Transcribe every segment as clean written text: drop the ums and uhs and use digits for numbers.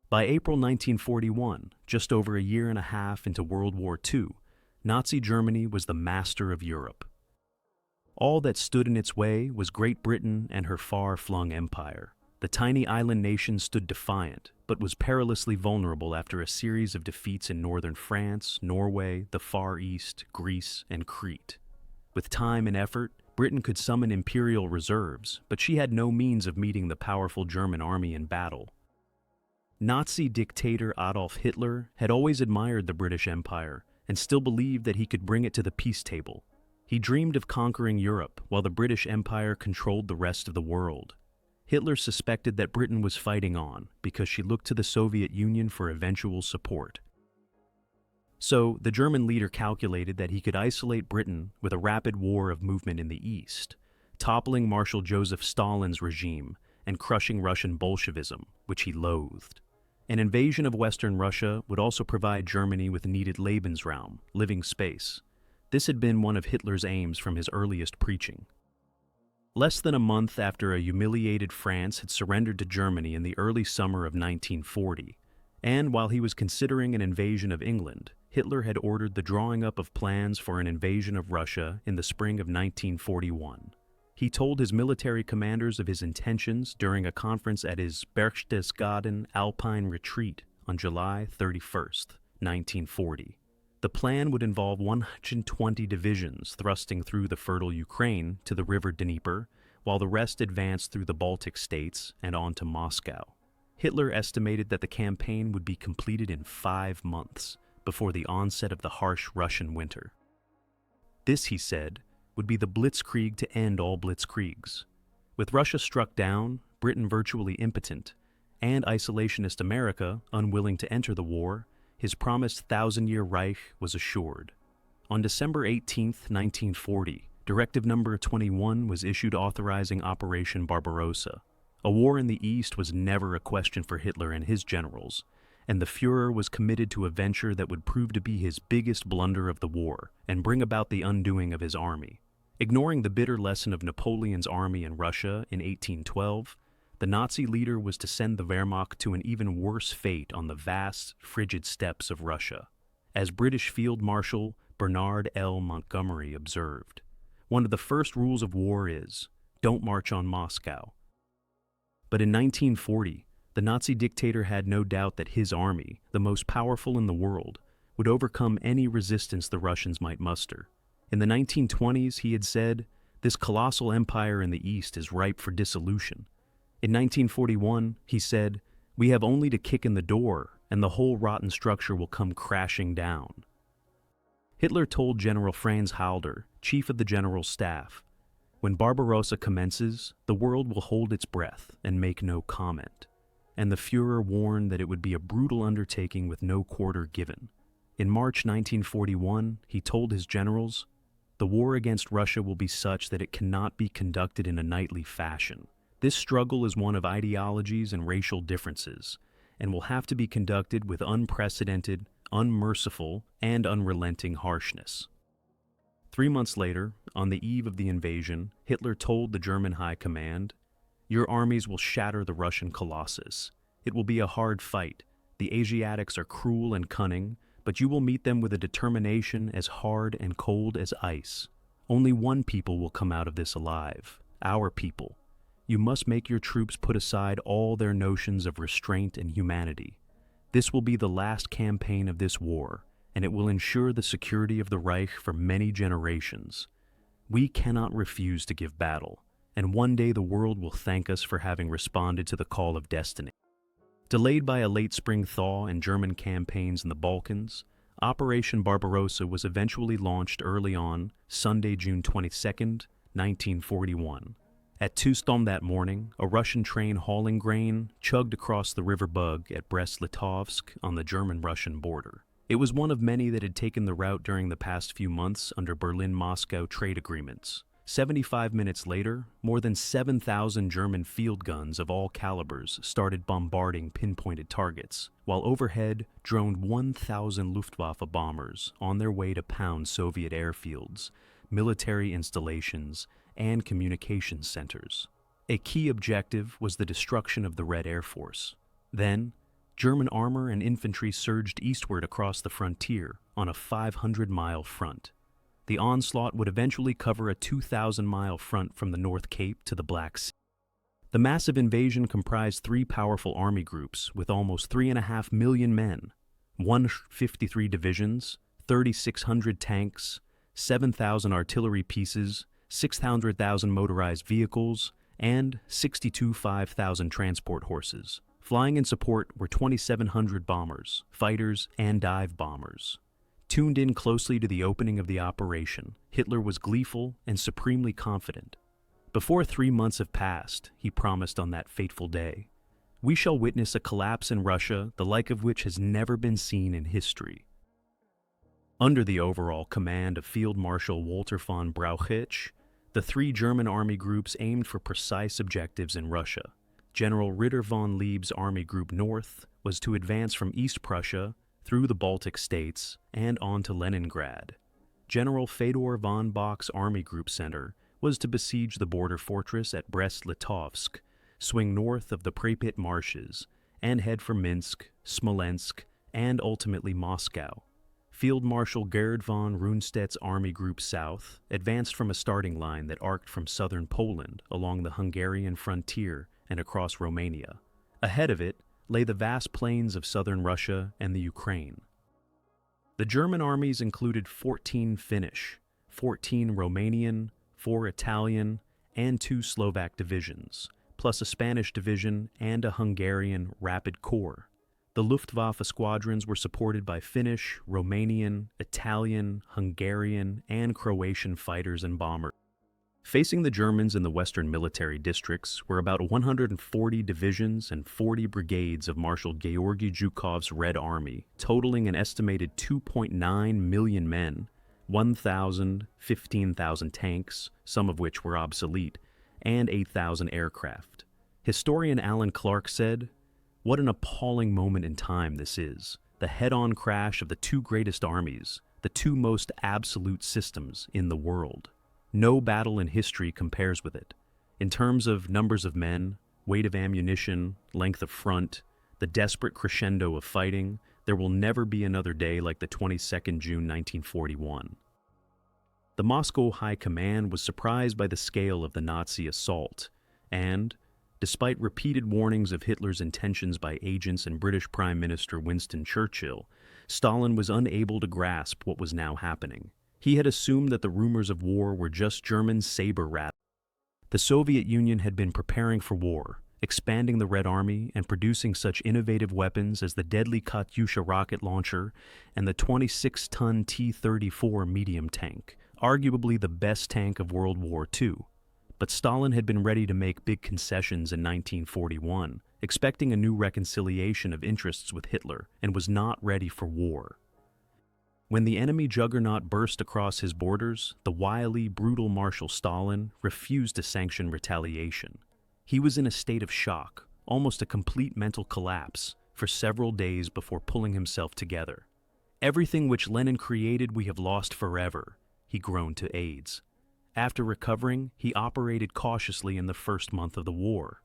By April 1941, just over a year and a half into World War II, Nazi Germany was the master of Europe. All that stood in its way was Great Britain and her far-flung empire. The tiny island nation stood defiant, but was perilously vulnerable after a series of defeats in northern France, Norway, the Far East, Greece, and Crete. With time and effort, Britain could summon imperial reserves, but she had no means of meeting the powerful German army in battle. Nazi dictator Adolf Hitler had always admired the British Empire and still believed that he could bring it to the peace table. He dreamed of conquering Europe while the British Empire controlled the rest of the world. Hitler suspected that Britain was fighting on because she looked to the Soviet Union for eventual support. So, the German leader calculated that he could isolate Britain with a rapid war of movement in the East, toppling Marshal Joseph Stalin's regime and crushing Russian Bolshevism, which he loathed. An invasion of Western Russia would also provide Germany with needed Lebensraum, living space. This had been one of Hitler's aims from his earliest preaching. Less than a month after a humiliated France had surrendered to Germany in the early summer of 1940, and while he was considering an invasion of England, Hitler had ordered the drawing up of plans for an invasion of Russia in the spring of 1941. He told his military commanders of his intentions during a conference at his Berchtesgaden Alpine retreat on July 31st, 1940. The plan would involve 120 divisions thrusting through the fertile Ukraine to the river Dnieper, while the rest advanced through the Baltic states and on to Moscow. Hitler estimated that the campaign would be completed in 5 months before the onset of the harsh Russian winter. This, he said, would be the blitzkrieg to end all blitzkriegs. With Russia struck down, Britain virtually impotent, and isolationist America unwilling to enter the war, his promised thousand-year Reich was assured. On December 18, 1940, Directive Number 21 was issued authorizing Operation Barbarossa. A war in the East was never a question for Hitler and his generals, and the Führer was committed to a venture that would prove to be his biggest blunder of the war and bring about the undoing of his army. Ignoring the bitter lesson of Napoleon's army in Russia in 1812, the Nazi leader was to send the Wehrmacht to an even worse fate on the vast, frigid steppes of Russia. As British Field Marshal Bernard L. Montgomery observed, one of the first rules of war is, don't march on Moscow. But in 1940, the Nazi dictator had no doubt that his army, the most powerful in the world, would overcome any resistance the Russians might muster. In the 1920s, he had said, this colossal empire in the East is ripe for dissolution. In 1941, he said, we have only to kick in the door, and the whole rotten structure will come crashing down. Hitler told General Franz Halder, chief of the General Staff, when Barbarossa commences, the world will hold its breath and make no comment. And the Führer warned that it would be a brutal undertaking with no quarter given. In March 1941, he told his generals, the war against Russia will be such that it cannot be conducted in a knightly fashion. This struggle is one of ideologies and racial differences, and will have to be conducted with unprecedented, unmerciful, and unrelenting harshness. 3 months later, on the eve of the invasion, Hitler told the German High Command, your armies will shatter the Russian colossus. It will be a hard fight. The Asiatics are cruel and cunning, but you will meet them with a determination as hard and cold as ice. Only one people will come out of this alive, our people. You must make your troops put aside all their notions of restraint and humanity. This will be the last campaign of this war, and it will ensure the security of the Reich for many generations. We cannot refuse to give battle, and one day the world will thank us for having responded to the call of destiny. Delayed by a late spring thaw and German campaigns in the Balkans, Operation Barbarossa was eventually launched early on Sunday, June 22, 1941. At 2 storm that morning, a Russian train hauling grain chugged across the River Bug at Brest-Litovsk on the German-Russian border. It was one of many that had taken the route during the past few months under Berlin-Moscow trade agreements. 75 minutes later, more than 7,000 German field guns of all calibers started bombarding pinpointed targets, while overhead droned 1,000 Luftwaffe bombers on their way to pound Soviet airfields, military installations, and communications centers. A key objective was the destruction of the Red Air Force. Then, German armor and infantry surged eastward across the frontier on a 500-mile front. The onslaught would eventually cover a 2,000-mile front from the North Cape to the Black Sea. The massive invasion comprised three powerful army groups with almost 3.5 million men, 153 divisions, 3,600 tanks, 7,000 artillery pieces, 600,000 motorized vehicles, and 62 5,000 transport horses. Flying in support were 2,700 bombers, fighters, and dive bombers. Tuned in closely to the opening of the operation, Hitler was gleeful and supremely confident. Before 3 months have passed, he promised on that fateful day, we shall witness a collapse in Russia the like of which has never been seen in history. Under the overall command of Field Marshal Walter von Brauchitsch, the three German army groups aimed for precise objectives in Russia. General Ritter von Leeb's Army Group North was to advance from East Prussia through the Baltic states and on to Leningrad. General Fedor von Bock's Army Group Center was to besiege the border fortress at Brest-Litovsk, swing north of the Pripyat marshes, and head for Minsk, Smolensk, and ultimately Moscow. Field Marshal Gerd von Rundstedt's Army Group South advanced from a starting line that arced from southern Poland along the Hungarian frontier and across Romania. Ahead of it lay the vast plains of southern Russia and the Ukraine. The German armies included 14 Finnish, 14 Romanian, 4 Italian, and 2 Slovak divisions, plus a Spanish division and a Hungarian Rapid Corps. The Luftwaffe squadrons were supported by Finnish, Romanian, Italian, Hungarian, and Croatian fighters and bombers. Facing the Germans in the western military districts were about 140 divisions and 40 brigades of Marshal Georgy Zhukov's Red Army, totaling an estimated 2.9 million men, 15,000 tanks, some of which were obsolete, and 8,000 aircraft. Historian Alan Clark said, "What an appalling moment in time this is, the head-on crash of the two greatest armies, the two most absolute systems in the world. No battle in history compares with it. In terms of numbers of men, weight of ammunition, length of front, the desperate crescendo of fighting, there will never be another day like the 22nd June 1941. The Moscow High Command was surprised by the scale of the Nazi assault, and, despite repeated warnings of Hitler's intentions by agents and British Prime Minister Winston Churchill, Stalin was unable to grasp what was now happening. He had assumed that the rumors of war were just German saber rattling. The Soviet Union had been preparing for war, expanding the Red Army and producing such innovative weapons as the deadly Katyusha rocket launcher and the 26-ton T-34 medium tank, arguably the best tank of World War II. But Stalin had been ready to make big concessions in 1941, expecting a new reconciliation of interests with Hitler, and was not ready for war. When the enemy juggernaut burst across his borders, the wily, brutal Marshal Stalin refused to sanction retaliation. He was in a state of shock, almost a complete mental collapse, for several days before pulling himself together. "Everything which Lenin created we have lost forever," he groaned to aides. After recovering, he operated cautiously in the first month of the war.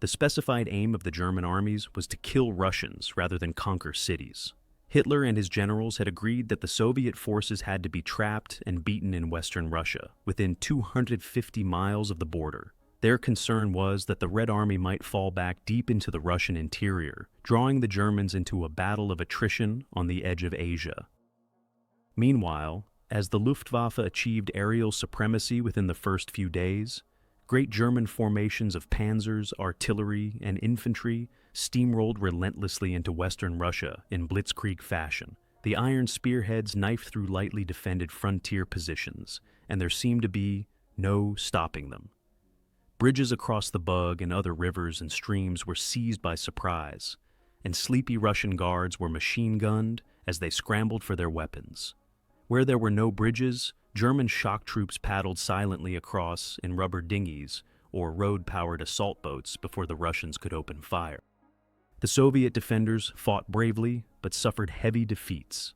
The specified aim of the German armies was to kill Russians rather than conquer cities. Hitler and his generals had agreed that the Soviet forces had to be trapped and beaten in western Russia, within 250 miles of the border. Their concern was that the Red Army might fall back deep into the Russian interior, drawing the Germans into a battle of attrition on the edge of Asia. Meanwhile, as the Luftwaffe achieved aerial supremacy within the first few days, great German formations of panzers, artillery, and infantry steamrolled relentlessly into western Russia in blitzkrieg fashion. The iron spearheads knifed through lightly defended frontier positions, and there seemed to be no stopping them. Bridges across the Bug and other rivers and streams were seized by surprise, and sleepy Russian guards were machine-gunned as they scrambled for their weapons. Where there were no bridges, German shock troops paddled silently across in rubber dinghies or road-powered assault boats before the Russians could open fire. The Soviet defenders fought bravely but suffered heavy defeats.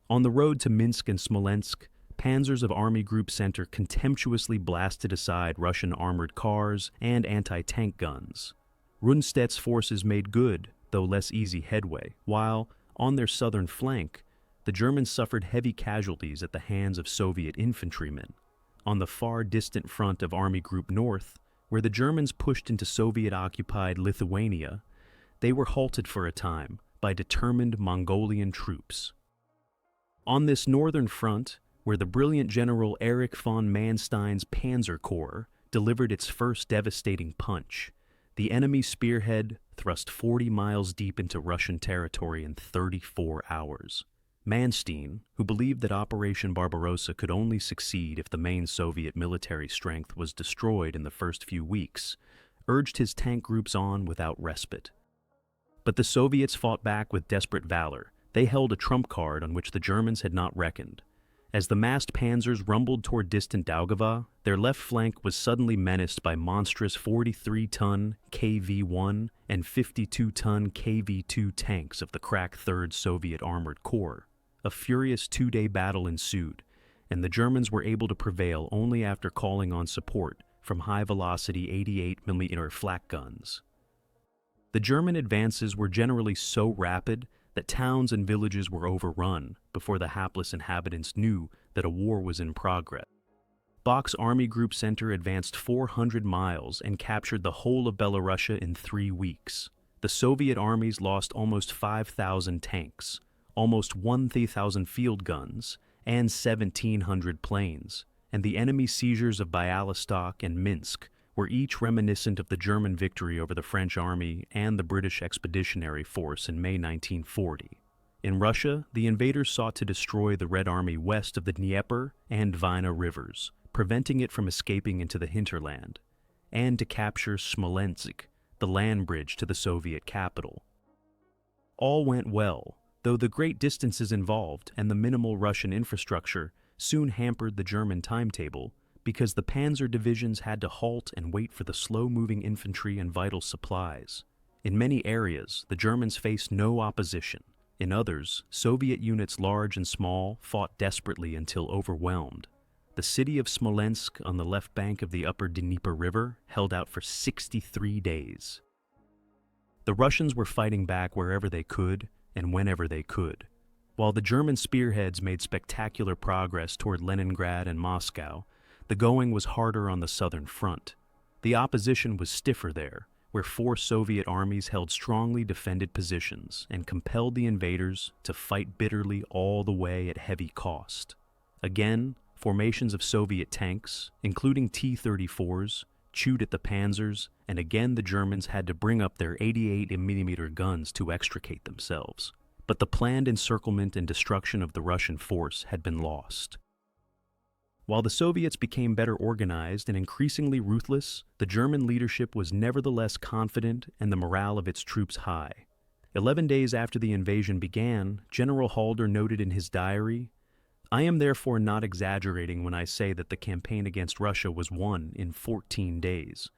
On the road to Minsk and Smolensk, panzers of Army Group Center contemptuously blasted aside Russian armored cars and anti-tank guns. Rundstedt's forces made good, though less easy headway, while, on their southern flank, the Germans suffered heavy casualties at the hands of Soviet infantrymen. On the far distant front of Army Group North, where the Germans pushed into Soviet-occupied Lithuania, they were halted for a time by determined Mongolian troops. On this northern front, where the brilliant General Erich von Manstein's Panzer Corps delivered its first devastating punch, the enemy spearhead thrust 40 miles deep into Russian territory in 34 hours. Manstein, who believed that Operation Barbarossa could only succeed if the main Soviet military strength was destroyed in the first few weeks, urged his tank groups on without respite. But the Soviets fought back with desperate valor. They held a trump card on which the Germans had not reckoned. As the massed panzers rumbled toward distant Daugava, their left flank was suddenly menaced by monstrous 43-ton KV-1 and 52-ton KV-2 tanks of the crack 3rd Soviet Armored Corps. A furious two-day battle ensued, and the Germans were able to prevail only after calling on support from high-velocity 88mm flak guns. The German advances were generally so rapid that towns and villages were overrun before the hapless inhabitants knew that a war was in progress. Bach's Army Group Center advanced 400 miles and captured the whole of Belorussia in 3 weeks. The Soviet armies lost almost 5,000 tanks, almost 1,000 field guns, and 1,700 planes, and the enemy seizures of Bialystok and Minsk were each reminiscent of the German victory over the French army and the British Expeditionary Force in May 1940. In Russia, the invaders sought to destroy the Red Army west of the Dnieper and Dwina rivers, preventing it from escaping into the hinterland, and to capture Smolensk, the land bridge to the Soviet capital. All went well, though the great distances involved and the minimal Russian infrastructure soon hampered the German timetable, because the panzer divisions had to halt and wait for the slow-moving infantry and vital supplies. In many areas, the Germans faced no opposition. In others, Soviet units large and small fought desperately until overwhelmed. The city of Smolensk on the left bank of the upper Dnieper River held out for 63 days. The Russians were fighting back wherever they could and whenever they could. While the German spearheads made spectacular progress toward Leningrad and Moscow, the going was harder on the southern front. The opposition was stiffer there, where 4 Soviet armies held strongly defended positions and compelled the invaders to fight bitterly all the way at heavy cost. Again, formations of Soviet tanks, including T-34s, chewed at the panzers, and again the Germans had to bring up their 88mm guns to extricate themselves. But the planned encirclement and destruction of the Russian force had been lost. While the Soviets became better organized and increasingly ruthless, the German leadership was nevertheless confident and the morale of its troops high. 11 days after the invasion began, General Halder noted in his diary, "I am therefore not exaggerating when I say that the campaign against Russia was won in 14 days.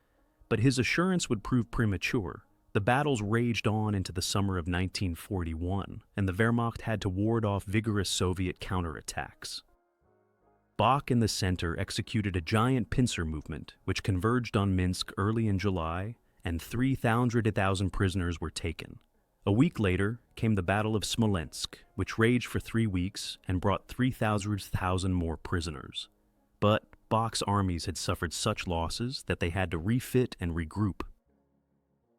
But his assurance would prove premature. The battles raged on into the summer of 1941, and the Wehrmacht had to ward off vigorous Soviet counterattacks." Bach in the center executed a giant pincer movement, which converged on Minsk early in July, and 300,000 prisoners were taken. A week later came the Battle of Smolensk, which raged for 3 weeks and brought 300,000 more prisoners. But Bach's armies had suffered such losses that they had to refit and regroup.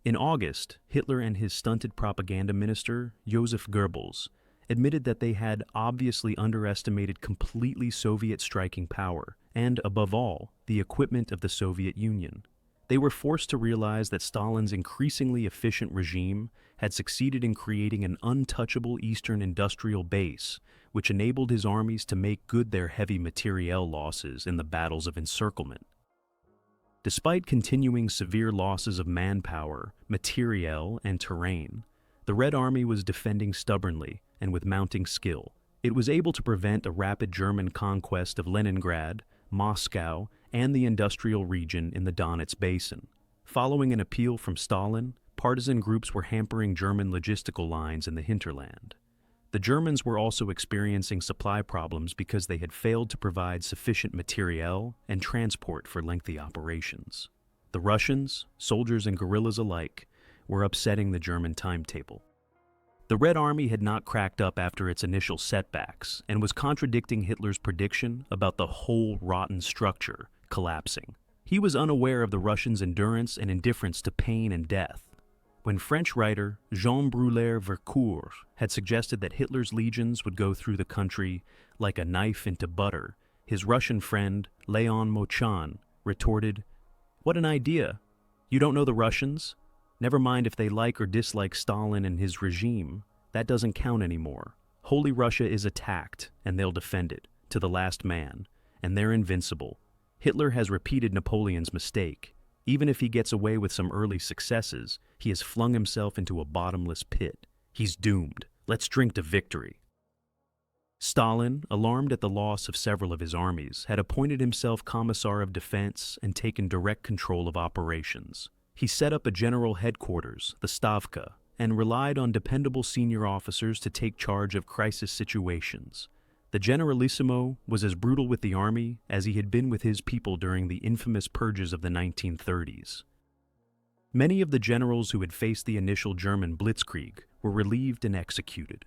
In August, Hitler and his stunted propaganda minister, Joseph Goebbels, admitted that they had obviously underestimated completely Soviet striking power and, above all, the equipment of the Soviet Union. They were forced to realize that Stalin's increasingly efficient regime had succeeded in creating an untouchable Eastern industrial base, which enabled his armies to make good their heavy materiel losses in the battles of Encirclement. Despite continuing severe losses of manpower, materiel, and terrain, the Red Army was defending stubbornly and with mounting skill. It was able to prevent a rapid German conquest of Leningrad, Moscow, and the industrial region in the Donets Basin. Following an appeal from Stalin, partisan groups were hampering German logistical lines in the hinterland. The Germans were also experiencing supply problems because they had failed to provide sufficient materiel and transport for lengthy operations. The Russians, soldiers and guerrillas alike, were upsetting the German timetable. The Red Army had not cracked up after its initial setbacks and was contradicting Hitler's prediction about the whole rotten structure collapsing. He was unaware of the Russians' endurance and indifference to pain and death. When French writer Jean Brulé-Vercourt had suggested that Hitler's legions would go through the country like a knife into butter, his Russian friend Leon Mochan retorted, "What an idea! You don't know the Russians? Never mind if they like or dislike Stalin and his regime. That doesn't count anymore. Holy Russia is attacked, and they'll defend it, to the last man, and they're invincible. Hitler has repeated Napoleon's mistake. Even if he gets away with some early successes, he has flung himself into a bottomless pit. He's doomed. Let's drink to victory." Stalin, alarmed at the loss of several of his armies, had appointed himself Commissar of Defense and taken direct control of operations. He set up a general headquarters, the Stavka, and relied on dependable senior officers to take charge of crisis situations. The Generalissimo was as brutal with the army as he had been with his people during the infamous purges of the 1930s. Many of the generals who had faced the initial German blitzkrieg were relieved and executed.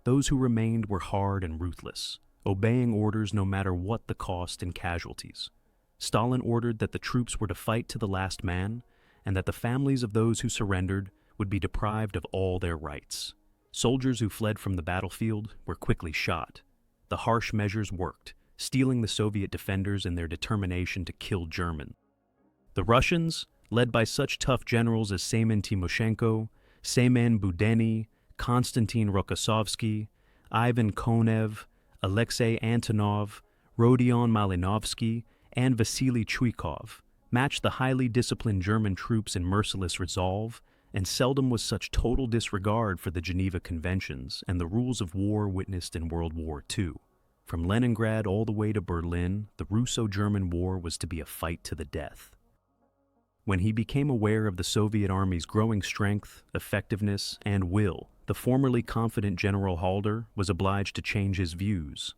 Those who remained were hard and ruthless, obeying orders no matter what the cost in casualties. Stalin ordered that the troops were to fight to the last man, and that the families of those who surrendered would be deprived of all their rights. Soldiers who fled from the battlefield were quickly shot. The harsh measures worked, steeling the Soviet defenders in their determination to kill German. The Russians, led by such tough generals as Semen Timoshenko, Semen Budeny, Konstantin Rokossovsky, Ivan Konev, Alexei Antonov, Rodion Malinovsky, and Vasily Chuikov, matched the highly disciplined German troops in merciless resolve, and seldom was such total disregard for the Geneva Conventions and the rules of war witnessed in World War II. From Leningrad all the way to Berlin, the Russo-German War was to be a fight to the death. When he became aware of the Soviet Army's growing strength, effectiveness, and will, the formerly confident General Halder was obliged to change his views.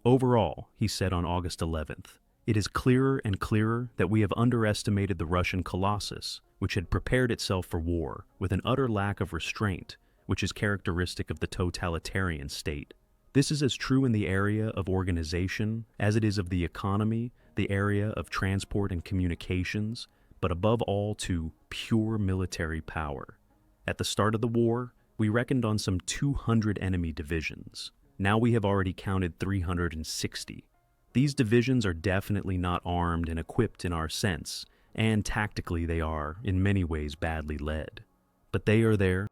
"Overall," he said on August 11th, "it is clearer and clearer that we have underestimated the Russian colossus, which had prepared itself for war with an utter lack of restraint, which is characteristic of the totalitarian state. This is as true in the area of organization as it is of the economy, the area of transport and communications, but above all to pure military power. At the start of the war, we reckoned on some 200 enemy divisions. Now we have already counted 360. These divisions are definitely not armed and equipped in our sense, and tactically they are, in many ways, badly led. But they are there.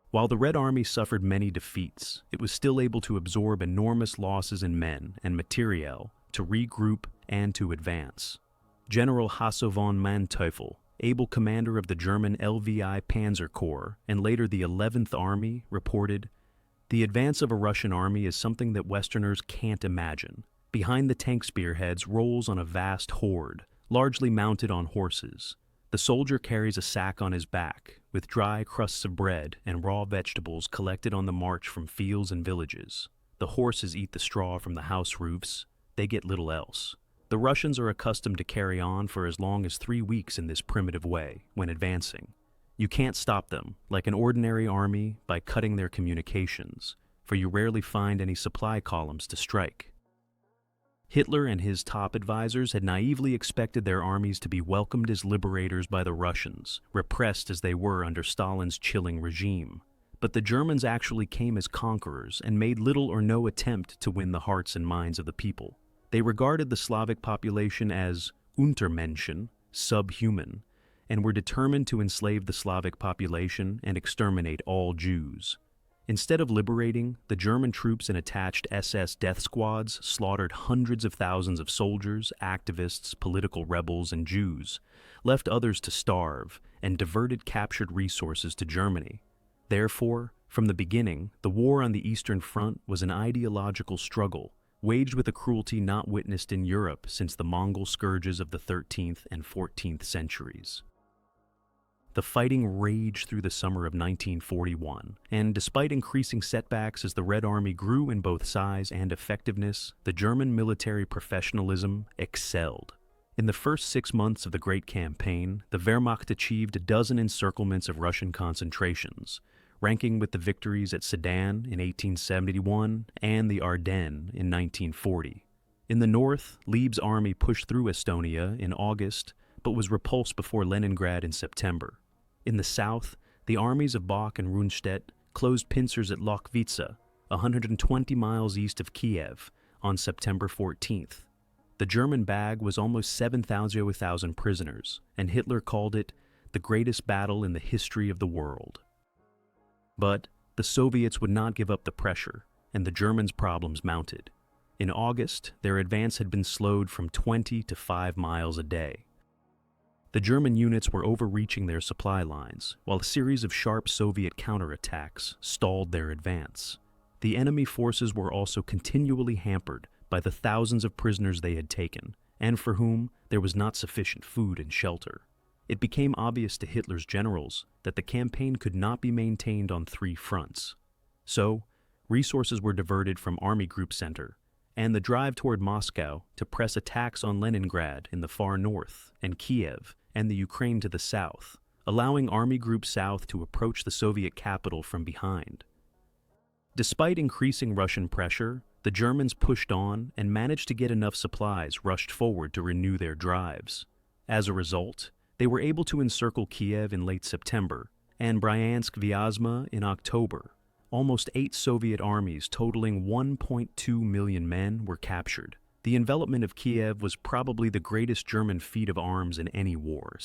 While the Red Army suffered many defeats, it was still able to absorb enormous losses in men and materiel, to regroup and to advance. General Hasso von Manteuffel, able commander of the German LVI Panzer Corps and later the 11th Army, reported, "The advance of a Russian army is something that Westerners can't imagine. Behind the tank spearheads rolls on a vast horde, largely mounted on horses. The soldier carries a sack on his back, with dry crusts of bread and raw vegetables collected on the march from fields and villages. The horses eat the straw from the house roofs. They get little else. The Russians are accustomed to carry on for as long as 3 weeks in this primitive way, when advancing. You can't stop them, like an ordinary army, by cutting their communications, for you rarely find any supply columns to strike." Hitler and his top advisors had naively expected their armies to be welcomed as liberators by the Russians, repressed as they were under Stalin's chilling regime. But the Germans actually came as conquerors and made little or no attempt to win the hearts and minds of the people. They regarded the Slavic population as Untermenschen, subhuman, and were determined to enslave the Slavic population and exterminate all Jews. Instead of liberating, the German troops and attached SS death squads slaughtered hundreds of thousands of soldiers, activists, political rebels, and Jews, left others to starve, and diverted captured resources to Germany. Therefore, from the beginning, the war on the Eastern Front was an ideological struggle, waged with a cruelty not witnessed in Europe since the Mongol scourges of the 13th and 14th centuries. The fighting raged through the summer of 1941, and despite increasing setbacks as the Red Army grew in both size and effectiveness, the German military professionalism excelled. In the first 6 months of the Great Campaign, the Wehrmacht achieved a dozen encirclements of Russian concentrations, ranking with the victories at Sedan in 1871 and the Ardennes in 1940. In the north, Lieb's army pushed through Estonia in August, but was repulsed before Leningrad in September. In the south, the armies of Bock and Rundstedt closed pincers at Lochwice, 120 miles east of Kiev, on September 14th. The German bag was almost 7,000 prisoners, and Hitler called it the greatest battle in the history of the world. But the Soviets would not give up the pressure, and the Germans' problems mounted. In August, their advance had been slowed from 20 to 5 miles a day. The German units were overreaching their supply lines, while a series of sharp Soviet counterattacks stalled their advance. The enemy forces were also continually hampered by the thousands of prisoners they had taken, and for whom there was not sufficient food and shelter. It became obvious to Hitler's generals that the campaign could not be maintained on 3 fronts. So, resources were diverted from Army Group Center, and the drive toward Moscow to press attacks on Leningrad in the far north and Kiev and the Ukraine to the south, allowing Army Group South to approach the Soviet capital from behind. Despite increasing Russian pressure, the Germans pushed on and managed to get enough supplies rushed forward to renew their drives. As a result, they were able to encircle Kiev in late September and Bryansk-Vyazma in October. Almost 8 Soviet armies totaling 1.2 million men were captured. The envelopment of Kiev was probably the greatest German feat of arms in any war.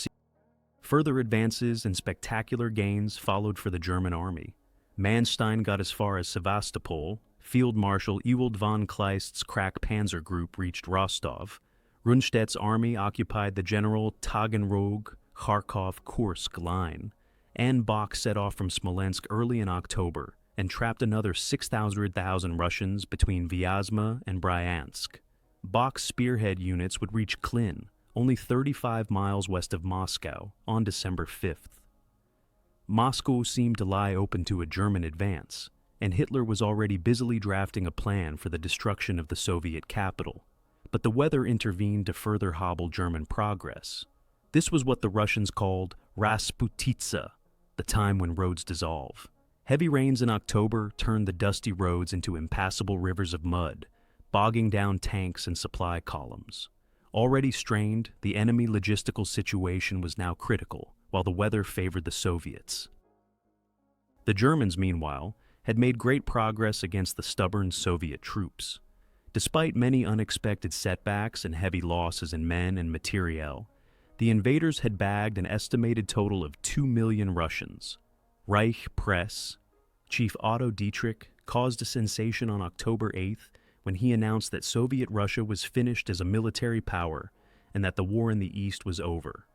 Further advances and spectacular gains followed for the German army. Manstein got as far as Sevastopol. Field Marshal Ewald von Kleist's crack panzer group reached Rostov. Rundstedt's army occupied the General Taganrog-Kharkov-Kursk line, and Bock set off from Smolensk early in October and trapped another 600,000 Russians between Vyazma and Bryansk. Bock's spearhead units would reach Klin, only 35 miles west of Moscow, on December 5th. Moscow seemed to lie open to a German advance, and Hitler was already busily drafting a plan for the destruction of the Soviet capital. But the weather intervened to further hobble German progress. This was what the Russians called Rasputitsa, the time when roads dissolve. Heavy rains in October turned the dusty roads into impassable rivers of mud, bogging down tanks and supply columns. Already strained, the enemy logistical situation was now critical, while the weather favored the Soviets. The Germans, meanwhile, had made great progress against the stubborn Soviet troops. Despite many unexpected setbacks and heavy losses in men and materiel, the invaders had bagged an estimated total of 2 million Russians. Reich Press Chief Otto Dietrich caused a sensation on October 8th when he announced that Soviet Russia was finished as a military power and that the war in the East was over.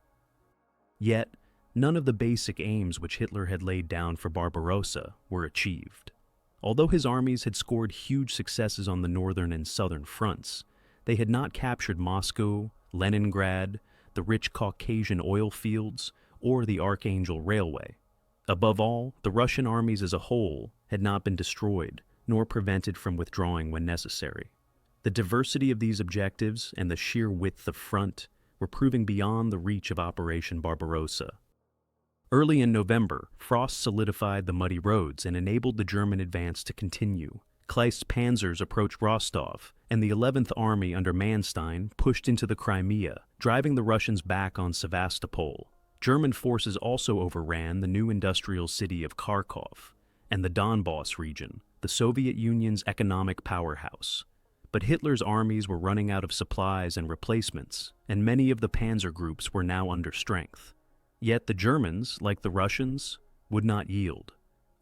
Yet, none of the basic aims which Hitler had laid down for Barbarossa were achieved. Although his armies had scored huge successes on the northern and southern fronts, they had not captured Moscow, Leningrad, the rich Caucasian oil fields, or the Archangel Railway. Above all, the Russian armies as a whole had not been destroyed, nor prevented from withdrawing when necessary. The diversity of these objectives and the sheer width of front were proving beyond the reach of Operation Barbarossa. Early in November, frost solidified the muddy roads and enabled the German advance to continue. Kleist's panzers approached Rostov, and the 11th Army under Manstein pushed into the Crimea, driving the Russians back on Sevastopol. German forces also overran the new industrial city of Kharkov and the Donbass region, the Soviet Union's economic powerhouse. But Hitler's armies were running out of supplies and replacements, and many of the panzer groups were now under strength. Yet the Germans, like the Russians, would not yield.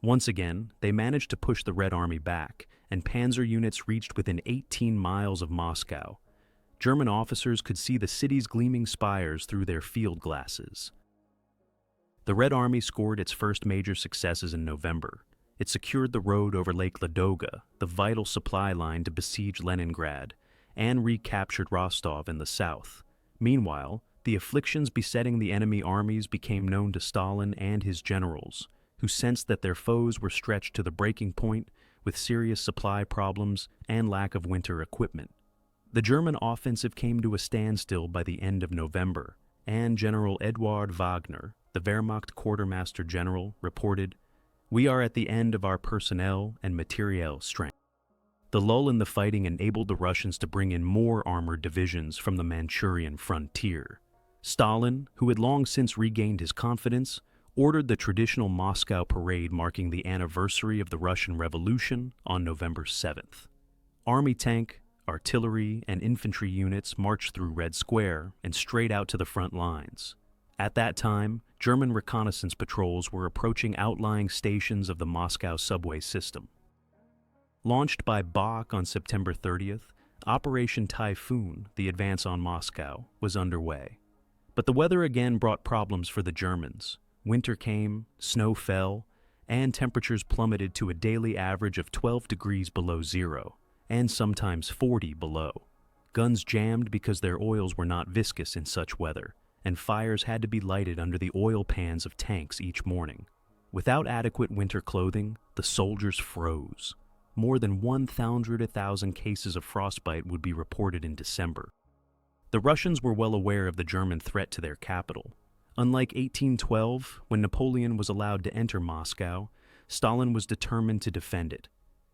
Once again, they managed to push the Red Army back, and panzer units reached within 18 miles of Moscow. German officers could see the city's gleaming spires through their field glasses. The Red Army scored its first major successes in November. It secured the road over Lake Ladoga, the vital supply line to besiege Leningrad, and recaptured Rostov in the south. Meanwhile, the afflictions besetting the enemy armies became known to Stalin and his generals, who sensed that their foes were stretched to the breaking point with serious supply problems and lack of winter equipment. The German offensive came to a standstill by the end of November, and General Eduard Wagner, the Wehrmacht quartermaster general, reported, "We are at the end of our personnel and materiel strength." The lull in the fighting enabled the Russians to bring in more armored divisions from the Manchurian frontier. Stalin, who had long since regained his confidence, ordered the traditional Moscow parade marking the anniversary of the Russian Revolution on November 7th. Army tank, artillery, and infantry units marched through Red Square and straight out to the front lines. At that time, German reconnaissance patrols were approaching outlying stations of the Moscow subway system. Launched by Bach on September 30th, Operation Typhoon, the advance on Moscow, was underway. But the weather again brought problems for the Germans. Winter came, snow fell, and temperatures plummeted to a daily average of 12 degrees below zero, and sometimes 40 below. Guns jammed because their oils were not viscous in such weather, and fires had to be lighted under the oil pans of tanks each morning. Without adequate winter clothing, the soldiers froze. More than 1,000 cases of frostbite would be reported in December. The Russians were well aware of the German threat to their capital. Unlike 1812, when Napoleon was allowed to enter Moscow, Stalin was determined to defend it.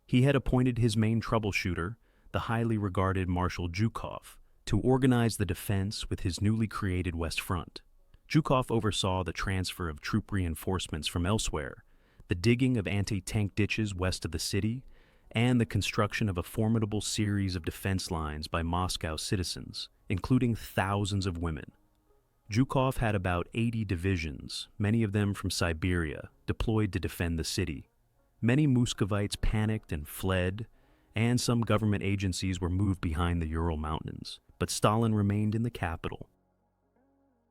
He had appointed his main troubleshooter, the highly regarded Marshal Zhukov, to organize the defense with his newly created West Front. Zhukov oversaw the transfer of troop reinforcements from elsewhere, the digging of anti-tank ditches west of the city, and the construction of a formidable series of defense lines by Moscow citizens, including thousands of women. Zhukov had about 80 divisions, many of them from Siberia, deployed to defend the city. Many Muscovites panicked and fled, and some government agencies were moved behind the Ural Mountains, but Stalin remained in the capital.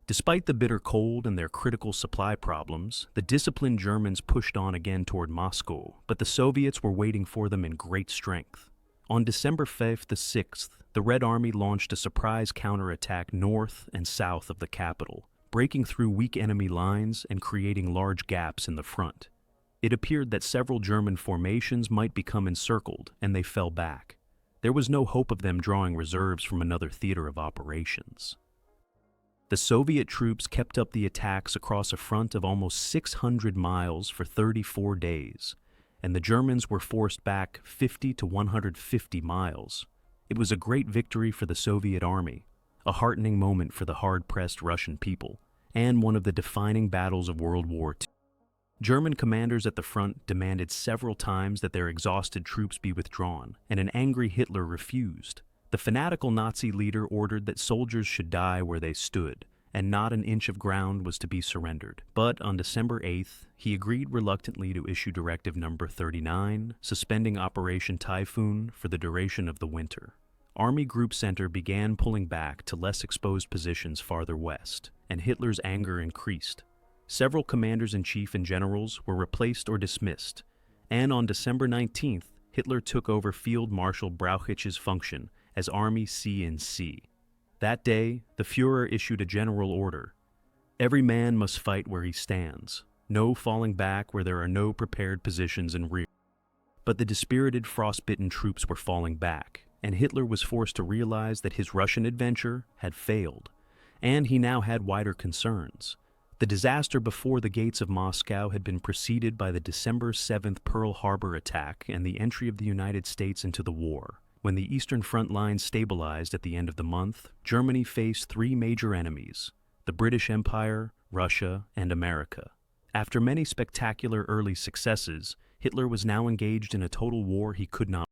Despite the bitter cold and their critical supply problems, the disciplined Germans pushed on again toward Moscow, but the Soviets were waiting for them in great strength. On December 5th to 6th, the Red Army launched a surprise counterattack north and south of the capital, breaking through weak enemy lines and creating large gaps in the front. It appeared that several German formations might become encircled, and they fell back. There was no hope of them drawing reserves from another theater of operations. The Soviet troops kept up the attacks across a front of almost 600 miles for 34 days, and the Germans were forced back 50 to 150 miles. It was a great victory for the Soviet army, a heartening moment for the hard-pressed Russian people, and one of the defining battles of World War II. German commanders at the front demanded several times that their exhausted troops be withdrawn, and an angry Hitler refused. The fanatical Nazi leader ordered that soldiers should die where they stood, and not an inch of ground was to be surrendered. But on December 8th, he agreed reluctantly to issue Directive No. 39, suspending Operation Typhoon for the duration of the winter. Army Group Center began pulling back to less exposed positions farther west, and Hitler's anger increased. Several commanders-in-chief and generals were replaced or dismissed, and on December 19th, Hitler took over Field Marshal Brauchich's function as Army C&C. That day, the Führer issued a general order. Every man must fight where he stands. No falling back where there are no prepared positions in rear. But the dispirited, frostbitten troops were falling back, and Hitler was forced to realize that his Russian adventure had failed, and he now had wider concerns. The disaster before the gates of Moscow had been preceded by the December 7th Pearl Harbor attack and the entry of the United States into the war. When the Eastern Front line stabilized at the end of the month, Germany faced three major enemies: the British Empire, Russia, and America. After many spectacular early successes, Hitler was now engaged in a total war he could not.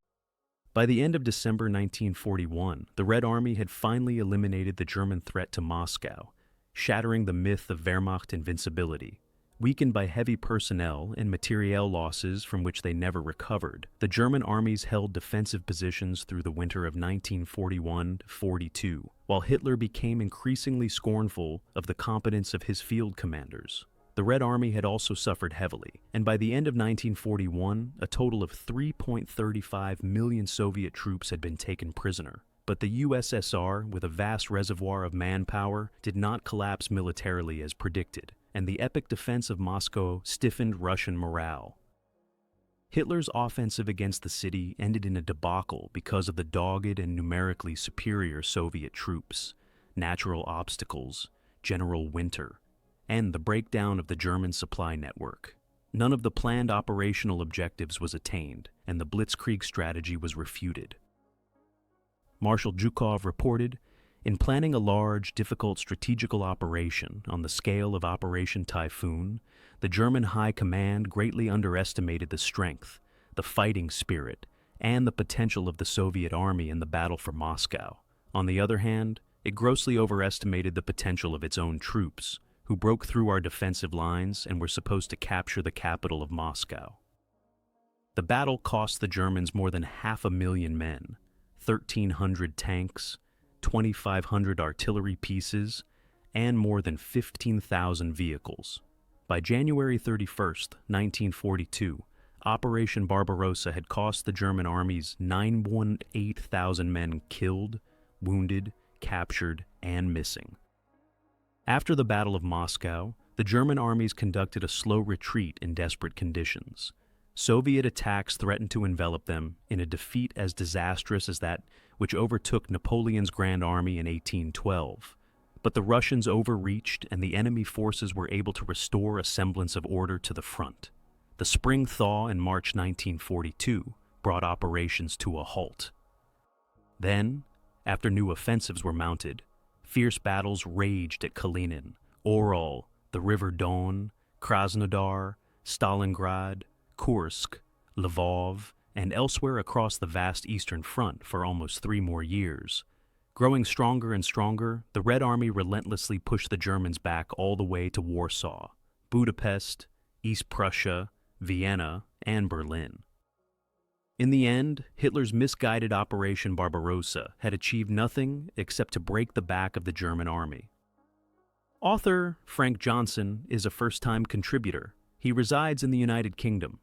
By the end of December 1941, the Red Army had finally eliminated the German threat to Moscow, shattering the myth of Wehrmacht invincibility. Weakened by heavy personnel and materiel losses from which they never recovered, the German armies held defensive positions through the winter of 1941-42, while Hitler became increasingly scornful of the competence of his field commanders. The Red Army had also suffered heavily, and by the end of 1941, a total of 3.35 million Soviet troops had been taken prisoner. But the USSR, with a vast reservoir of manpower, did not collapse militarily as predicted, and the epic defense of Moscow stiffened Russian morale. Hitler's offensive against the city ended in a debacle because of the dogged and numerically superior Soviet troops, natural obstacles, general winter, and the breakdown of the German supply network. None of the planned operational objectives was attained, and the Blitzkrieg strategy was refuted. Marshal Zhukov reported, "In planning a large, difficult strategical operation on the scale of Operation Typhoon, the German High Command greatly underestimated the strength, the fighting spirit, and the potential of the Soviet army in the battle for Moscow. On the other hand, it grossly overestimated the potential of its own troops, who broke through our defensive lines and were supposed to capture the capital of Moscow." The battle cost the Germans more than 500,000 men, 1,300 tanks, 2,500 artillery pieces, and more than 15,000 vehicles. By January 31, 1942, Operation Barbarossa had cost the German armies 918,000 men killed, wounded, captured, and missing. After the Battle of Moscow, the German armies conducted a slow retreat in desperate conditions. Soviet attacks threatened to envelop them in a defeat as disastrous as that which overtook Napoleon's Grand Army in 1812. But the Russians overreached, and the enemy forces were able to restore a semblance of order to the front. The spring thaw in March 1942 brought operations to a halt. Then, after new offensives were mounted, fierce battles raged at Kalinin, Orel, the River Don, Krasnodar, Stalingrad, Kursk, Lvov, and elsewhere across the vast Eastern Front for almost 3 more years. Growing stronger and stronger, the Red Army relentlessly pushed the Germans back all the way to Warsaw, Budapest, East Prussia, Vienna, and Berlin. In the end, Hitler's misguided Operation Barbarossa had achieved nothing except to break the back of the German army. Author Frank Johnson is a first-time contributor. He resides in the United Kingdom.